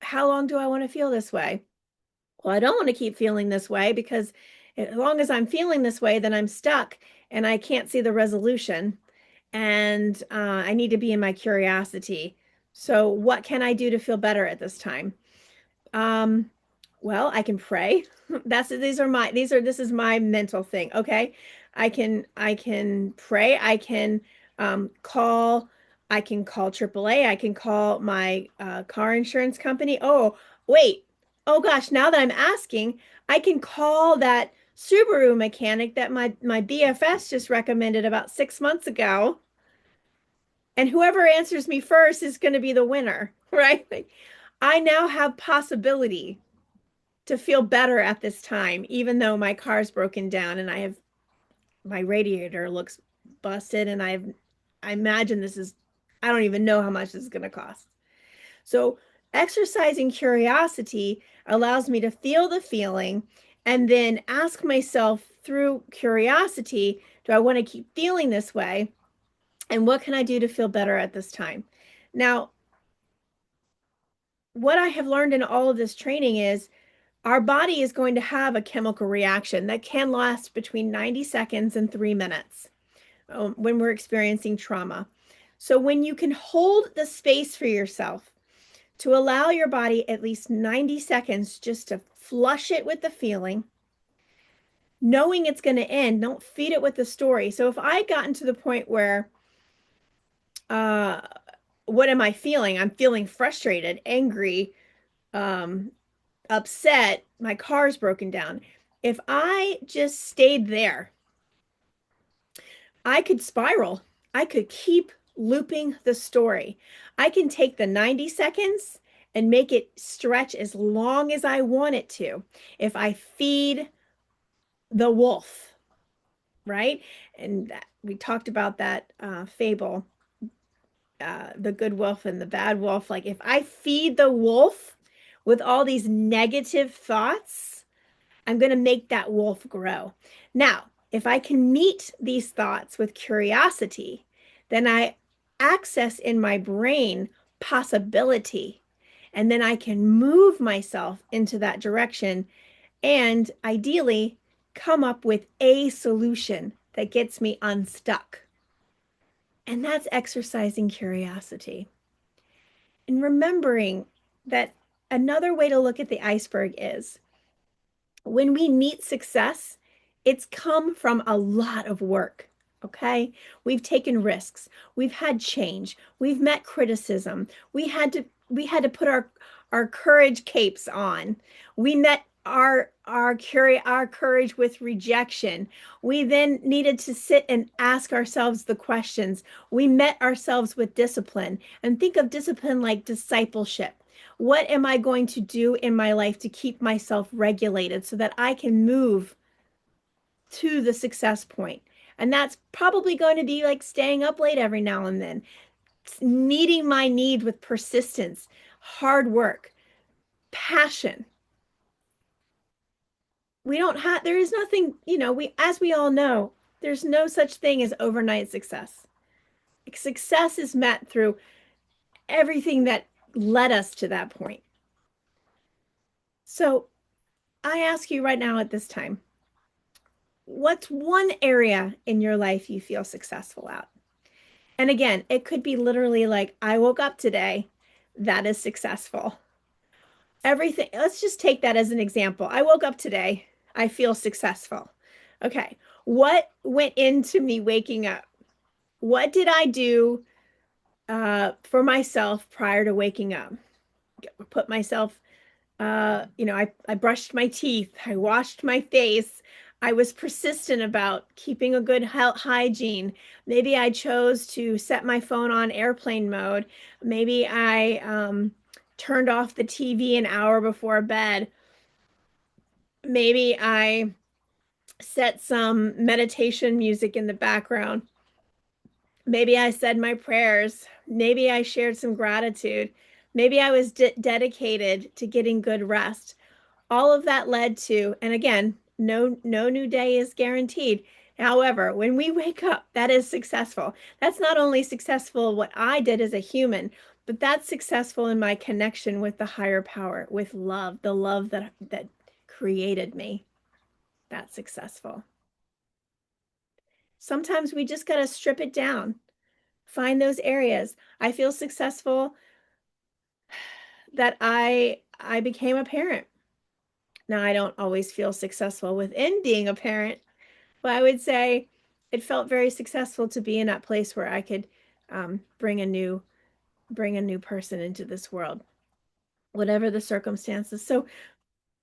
how long do I want to feel this way? Well, I don't want to keep feeling this way because as long as I'm feeling this way, then I'm stuck and I can't see the resolution. And I need to be in my curiosity. So, what can I do to feel better at this time? Um, well, I can pray. This is my mental thing. Okay. I can pray. I can call AAA. I can call my car insurance company. Oh, wait. Oh gosh, now that I'm asking, I can call that Subaru mechanic that my BFS just recommended about 6 months ago. And whoever answers me first is going to be the winner, right? Like, I now have possibility to feel better at this time, even though my car's broken down and my radiator looks busted and I imagine I don't even know how much this is going to cost. So exercising curiosity allows me to feel the feeling and then ask myself through curiosity, do I want to keep feeling this way? And what can I do to feel better at this time? Now, what I have learned in all of this training is our body is going to have a chemical reaction that can last between 90 seconds and 3 minutes when we're experiencing trauma. So when you can hold the space for yourself to allow your body at least 90 seconds just to flush it with the feeling, knowing it's going to end. Don't feed it with the story. So if I gotten to the point where, uh, what am I feeling? I'm feeling frustrated, angry, um, upset, my car's broken down. If I just stayed there, I could spiral. I could keep looping the story. I can take the 90 seconds and make it stretch as long as I want it to. If I feed the wolf, right? And we talked about that fable, the good wolf and the bad wolf. Like if I feed the wolf with all these negative thoughts, I'm going to make that wolf grow. Now, if I can meet these thoughts with curiosity, then I access in my brain possibility. And then I can move myself into that direction and ideally come up with a solution that gets me unstuck. And that's exercising curiosity. And remembering that another way to look at the iceberg is when we meet success, it's come from a lot of work. Okay. We've taken risks. We've had change. We've met criticism. We had to put our courage capes on. We met our courage with rejection. We then needed to sit and ask ourselves the questions. We met ourselves with discipline, and think of discipline like discipleship. What am I going to do in my life to keep myself regulated so that I can move to the success point? And that's probably going to be like staying up late every now and then, meeting my need with persistence, hard work, passion. There is nothing, as we all know, there's no such thing as overnight success. Success is met through everything that led us to that point. So I ask you right now at this time, what's one area in your life you feel successful at? And again, it could be literally like, I woke up today. That is successful. Everything, let's just take that as an example. I woke up today. I feel successful. Okay. What went into me waking up? What did I do for myself prior to waking up? Put myself I brushed my teeth, I washed my face. I was persistent about keeping a good hygiene. Maybe I chose to set my phone on airplane mode. Maybe I turned off the TV an hour before bed. Maybe I set some meditation music in the background. Maybe I said my prayers. Maybe I shared some gratitude. Maybe I was dedicated to getting good rest. All of that led to, and again, no new day is guaranteed. However, when we wake up, that is successful. That's not only successful what I did as a human, but that's successful in my connection with the higher power, with love, the love that created me. That's successful. Sometimes we just got to strip it down. Find those areas. I feel successful that I became a parent. Now, I don't always feel successful within being a parent, but I would say it felt very successful to be in that place where I could bring a new person into this world, whatever the circumstances. So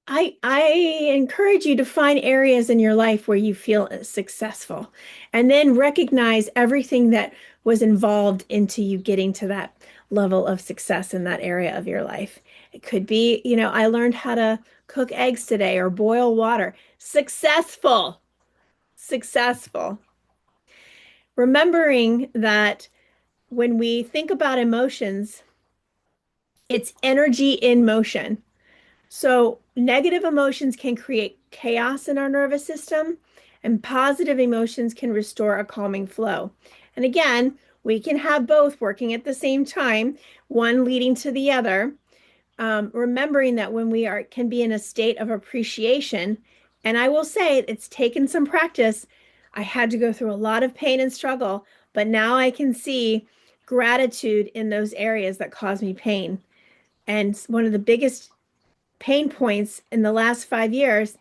I encourage you to find areas in your life where you feel successful, and then recognize everything that was involved into you getting to that level of success in that area of your life. It could be, I learned how to cook eggs today or boil water. Successful, successful. Remembering that when we think about emotions, it's energy in motion. So negative emotions can create chaos in our nervous system, and positive emotions can restore a calming flow. And again, we can have both working at the same time, one leading to the other. Remembering that when we can be in a state of appreciation, and I will say it's taken some practice. I had to go through a lot of pain and struggle, but now I can see gratitude in those areas that cause me pain. And one of the biggest pain points in the last 5 years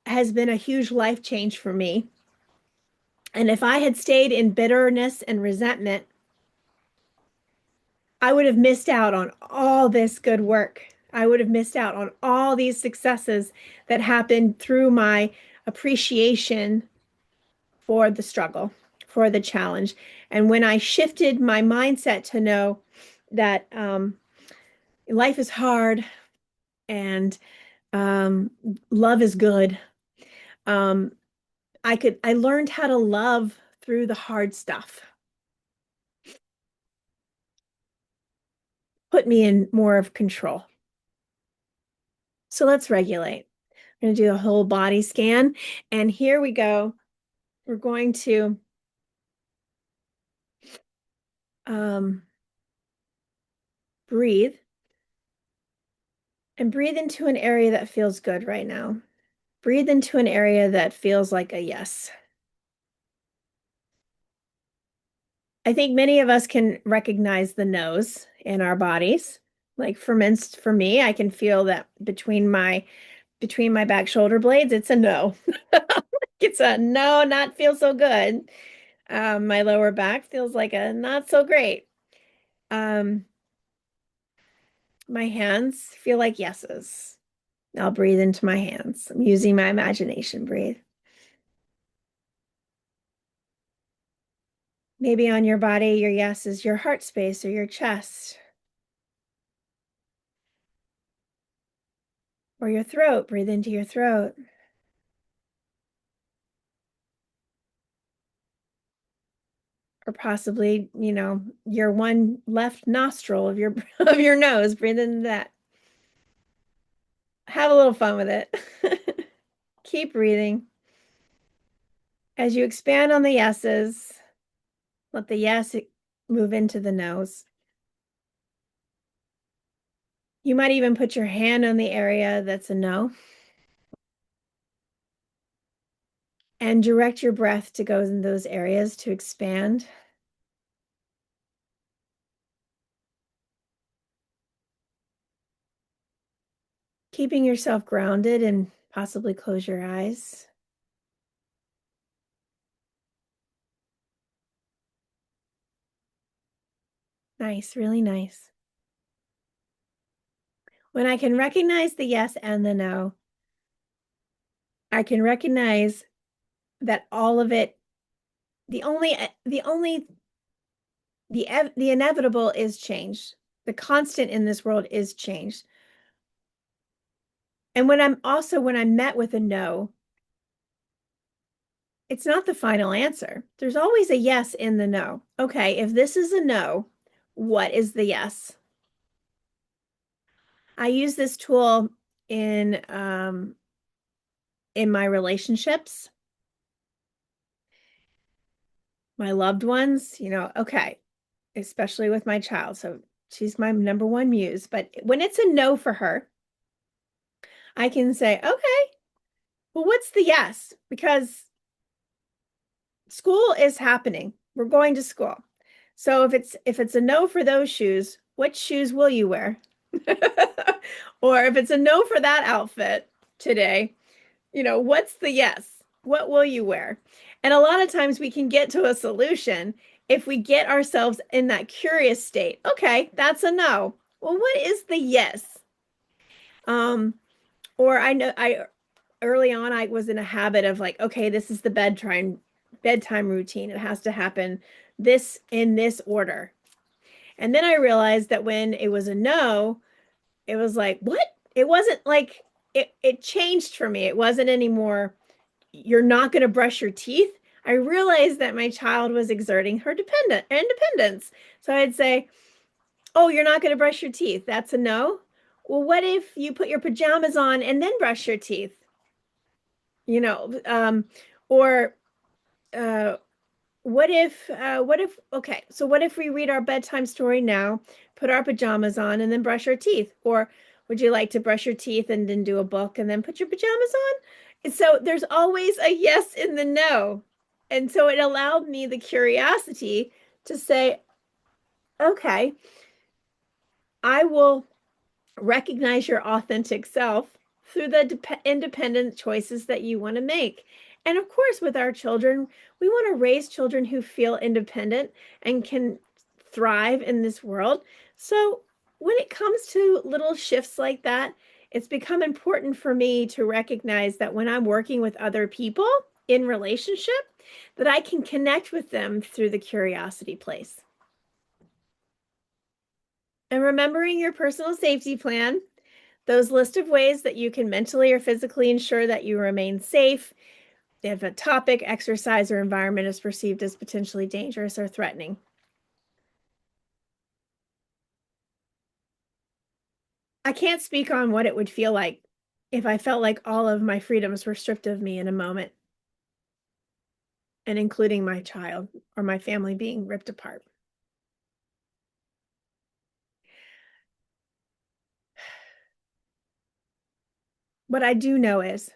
has been a huge life change for me. And if I had stayed in bitterness and resentment, I would have missed out on all this good work. I would have missed out on all these successes that happened through my appreciation for the struggle, for the challenge. And when I shifted my mindset to know that life is hard and um, love is good, um, I learned how to love through the hard stuff, put me in more of control. So let's regulate. I'm going to do a whole body scan. And here we go. We're going to um, breathe and breathe into an area that feels good right now. Breathe into an area that feels like a yes. I think many of us can recognize the no's in our bodies. Like for me, I can feel that between my back shoulder blades, it's a no. It's a no, not feel so good. My lower back feels like a not so great. Um, my hands feel like yeses. I'll breathe into my hands. I'm using my imagination. Breathe. Maybe on your body, your yes is your heart space or your chest or your throat. Breathe into your throat. Or possibly, your one left nostril of your of your nose. Breathe into that. Have a little fun with it. Keep breathing. As you expand on the yeses, let the yes move into the nose. You might even put your hand on the area that's a no and direct your breath to go in those areas to expand. Keeping yourself grounded and possibly close your eyes. Nice, really nice. When I can recognize the yes and the no, I can recognize that all of it, the inevitable is change. The constant in this world is change. And when I'm met with a no, it's not the final answer. There's always a yes in the no. Okay, if this is a no, what is the yes? I use this tool in in my relationships, my loved ones, okay, especially with my child. So she's my number one muse. But when it's a no for her, I can say, okay, well, what's the yes? Because school is happening. We're going to school. So if it's a no for those shoes, what shoes will you wear? Or if it's a no for that outfit today, what's the yes? What will you wear? And a lot of times we can get to a solution if we get ourselves in that curious state. Okay, that's a no. Well, what is the yes? Um, or I know I early on I was in a habit of like, okay, this is the bedtime routine. It has to happen this in this order. And then I realized that when it was a no, it was like, what? It wasn't like it changed for me. It wasn't anymore, you're not going to brush your teeth. I realized that my child was exerting her independence. So I'd say, oh, you're not going to brush your teeth. That's a no. Well, what if you put your pajamas on and then brush your teeth? You know, or uh, okay, so what if we read our bedtime story now, put our pajamas on, and then brush our teeth? Or would you like to brush your teeth and then do a book and then put your pajamas on? And so there's always a yes in the no. And so it allowed me the curiosity to say, okay, I will recognize your authentic self through the independent choices that you want to make. And of course, with our children, we want to raise children who feel independent and can thrive in this world. So, when it comes to little shifts like that, it's become important for me to recognize that when I'm working with other people in relationship, that I can connect with them through the curiosity place. And remembering your personal safety plan, those list of ways that you can mentally or physically ensure that you remain safe if a topic, exercise, or environment is perceived as potentially dangerous or threatening. I can't speak on what it would feel like if I felt like all of my freedoms were stripped of me in a moment, and including my child or my family being ripped apart. What I do know is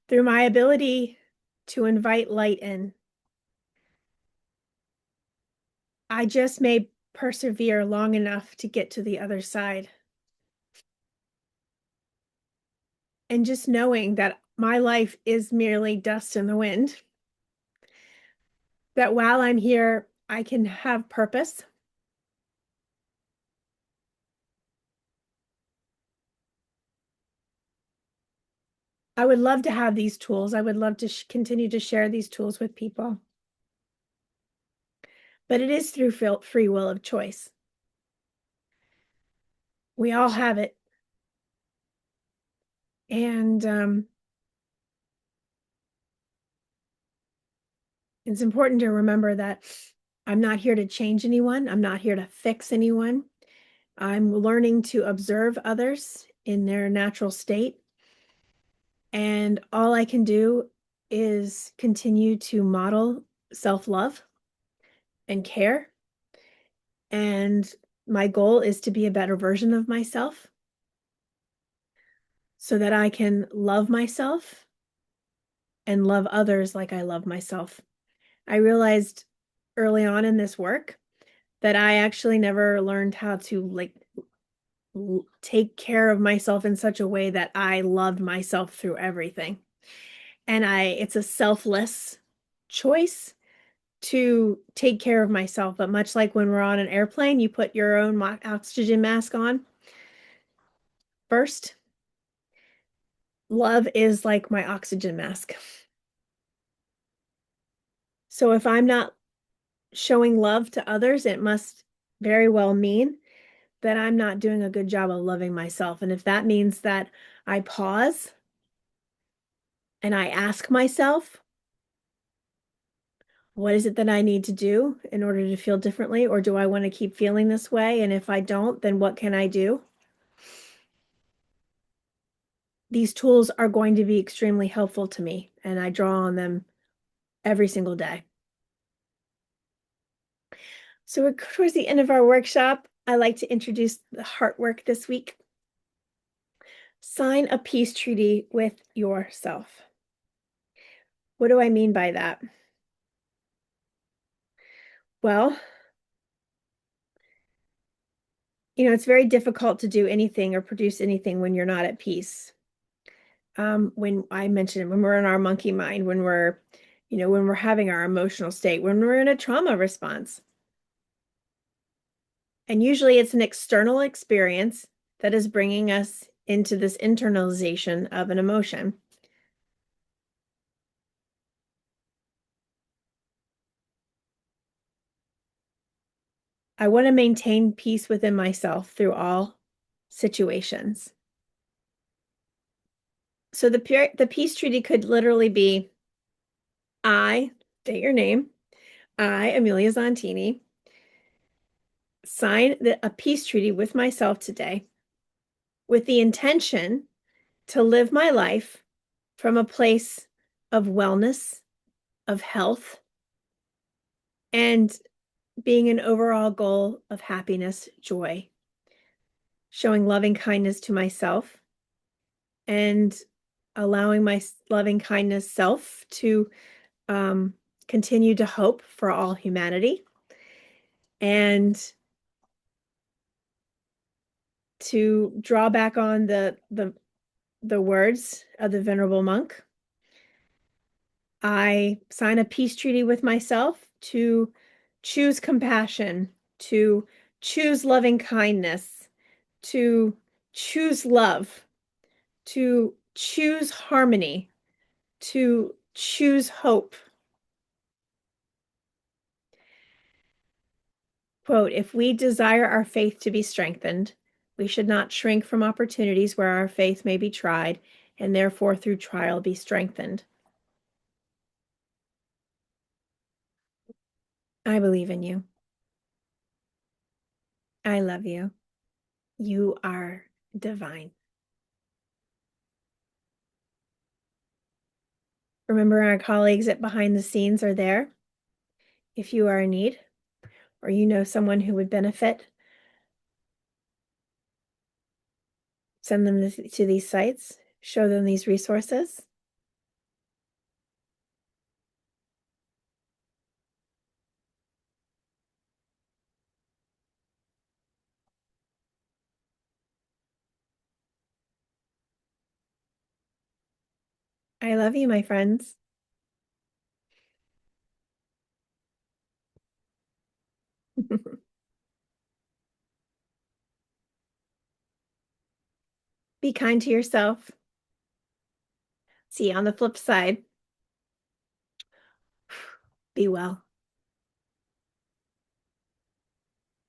through my ability to invite light in, I just may persevere long enough to get to the other side. And just knowing that my life is merely dust in the wind, that while I'm here, I can have purpose. I would love to have these tools. I would love to continue to share these tools with people. But it is through free will of choice. We all have it. And it's important to remember that I'm not here to change anyone. I'm not here to fix anyone. I'm learning to observe others in their natural state. And all I can do is continue to model self-love and care. And my goal is to be a better version of myself so that I can love myself and love others like I love myself. I realized early on in this work that I actually never learned how to take care of myself in such a way that I loved myself through everything. And it's a selfless choice to take care of myself. But much like when we're on an airplane, you put your own oxygen mask on first. Love is like my oxygen mask. So if I'm not showing love to others, it must very well mean that I'm not doing a good job of loving myself. And if that means that I pause and I ask myself, what is it that I need to do in order to feel differently? Or do I want to keep feeling this way? And if I don't, then what can I do? These tools are going to be extremely helpful to me, and I draw on them every single day. So we're towards the end of our workshop. I like to introduce the heart work this week. Sign a peace treaty with yourself. What do I mean by that? Well, it's very difficult to do anything or produce anything when you're not at peace. When I mentioned when we're in our monkey mind, when we're having our emotional state, when we're in a trauma response. And usually it's an external experience that is bringing us into this internalization of an emotion. I want to maintain peace within myself through all situations. So the peace treaty could literally be I, state your name, I, Amelia Zontini, sign a peace treaty with myself today with the intention to live my life from a place of wellness, of health, and being an overall goal of happiness, joy, showing loving kindness to myself, and allowing my loving kindness self to continue to hope for all humanity, and to draw back on the words of the venerable monk. I sign a peace treaty with myself to choose compassion, to choose loving kindness, to choose love, to choose harmony, to choose hope. Quote, if we desire our faith to be strengthened, we should not shrink from opportunities where our faith may be tried, and therefore through trial be strengthened. I believe in you. I love you. You are divine. Remember, our colleagues at Behind the Scenes are there. If you are in need or you know someone who would benefit, send them to these sites, show them these resources. I love you, my friends. Be kind to yourself. See you on the flip side. Be well.